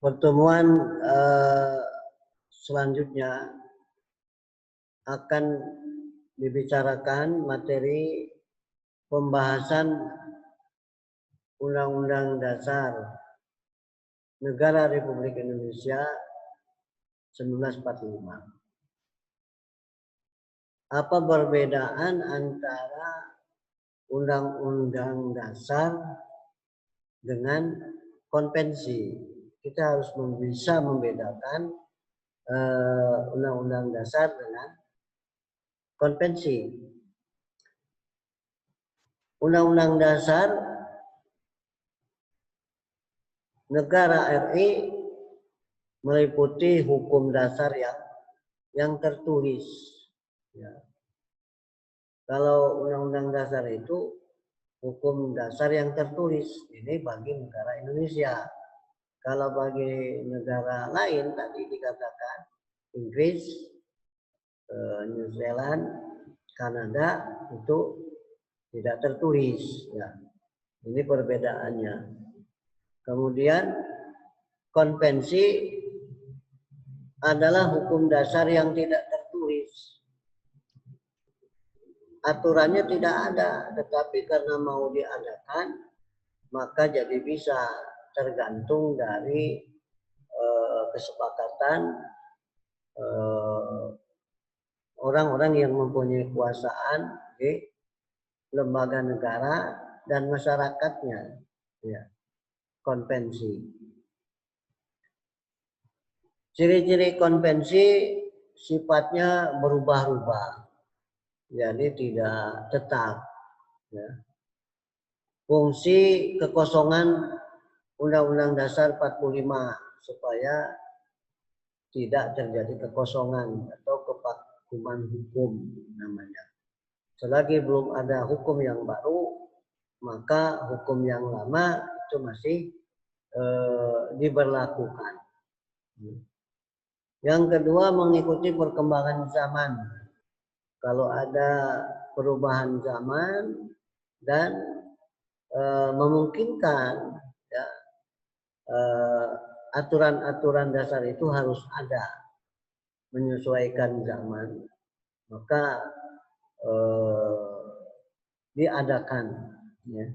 pertemuan selanjutnya akan dibicarakan materi pembahasan Undang-Undang Dasar Negara Republik Indonesia 1945. Apa perbedaan antara Undang-Undang Dasar dengan konvensi? Kita harus bisa membedakan Undang-Undang Dasar dengan konvensi. Undang-Undang Dasar Negara RI meliputi hukum dasar yang tertulis. Ya. Kalau Undang-Undang Dasar itu hukum dasar yang tertulis, ini bagi negara Indonesia. Kalau bagi negara lain tadi dikatakan Inggris, New Zealand, Kanada itu tidak tertulis. Ya. Ini perbedaannya. Kemudian konvensi adalah hukum dasar yang tidak tertulis. Aturannya tidak ada, tetapi karena mau diadakan, maka jadi bisa tergantung dari kesepakatan orang-orang yang mempunyai kekuasaan di lembaga negara dan masyarakatnya. Ya. Konvensi. Ciri-ciri konvensi sifatnya berubah-ubah, jadi tidak tetap. Ya. Fungsi kekosongan Undang-Undang Dasar 45 supaya tidak terjadi kekosongan atau kevakuman hukum namanya. Selagi belum ada hukum yang baru, maka hukum yang lama itu masih diberlakukan. Yang kedua, mengikuti perkembangan zaman. Kalau ada perubahan zaman dan memungkinkan, ya, aturan-aturan dasar itu harus ada, menyesuaikan zaman, maka diadakan. Ya.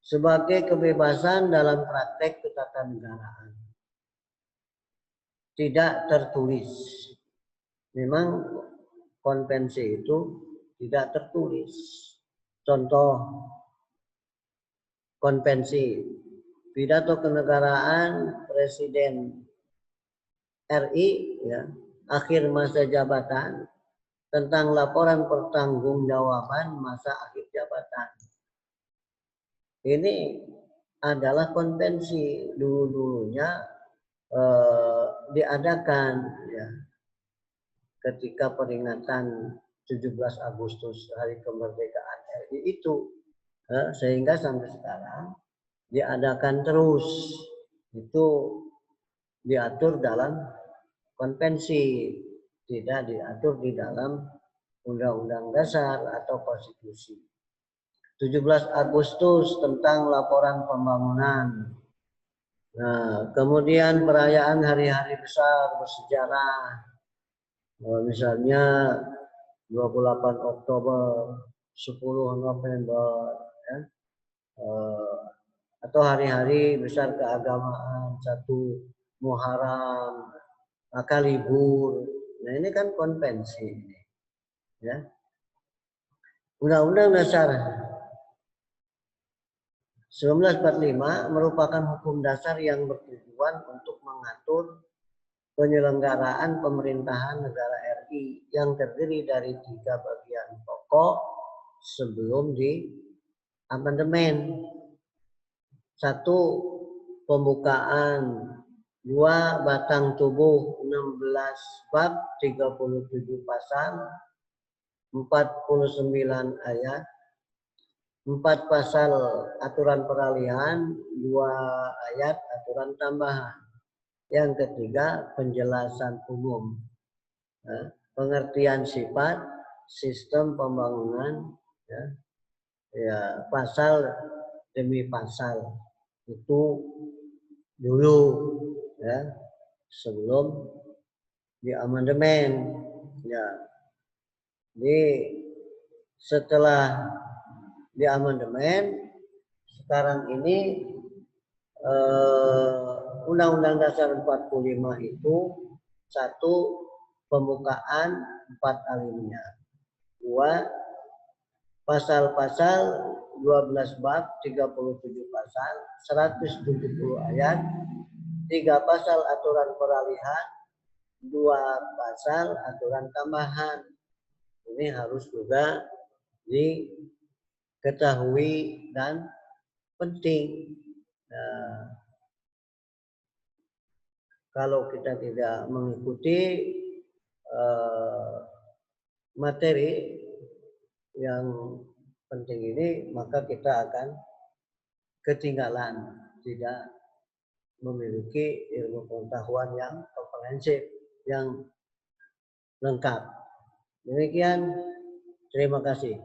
Sebagai kebebasan dalam praktek ketatanegaraan. Tidak tertulis. Memang konvensi itu tidak tertulis. Contoh konvensi pidato kenegaraan Presiden RI, ya, akhir masa jabatan tentang laporan pertanggungjawaban masa akhir jabatan. Ini adalah konvensi, dulu-dulunya diadakan, ya, ketika peringatan 17 Agustus hari kemerdekaan RI itu, sehingga sampai sekarang diadakan terus. Itu diatur dalam konvensi, tidak diatur di dalam Undang-Undang Dasar atau konstitusi. 17 Agustus tentang laporan pembangunan. Nah, kemudian perayaan hari-hari besar bersejarah. Misalnya 28 Oktober, 10 November, ya. Atau hari-hari besar keagamaan, 1 Muharram, maka libur. Nah, ini kan konvensi. Ya. Undang-Undang Dasar 1945 merupakan hukum dasar yang bertujuan untuk mengatur penyelenggaraan pemerintahan negara RI yang terdiri dari 3 bagian pokok sebelum diamandemen. 1. Pembukaan. 2. Batang tubuh 16 bab 37 pasal 49 ayat. 4 pasal aturan peralihan, 2 ayat aturan tambahan. Yang ketiga, penjelasan umum. Pengertian sifat, sistem pembangunan, ya, pasal demi pasal. Itu dulu. ya, sebelum diamandemen. Ya, jadi setelah diamandemen, sekarang ini Undang-Undang Dasar 45 itu satu, pembukaan 4 alinea. 2, pasal-pasal 12 bab, 37 pasal, 170 ayat, 3 pasal aturan peralihan, 2 pasal aturan tambahan. Ini harus juga diketahui dan penting. Nah, kalau kita tidak mengikuti materi yang penting ini, maka kita akan ketinggalan, tidak memiliki ilmu pengetahuan yang komprehensif, yang lengkap. Demikian, terima kasih.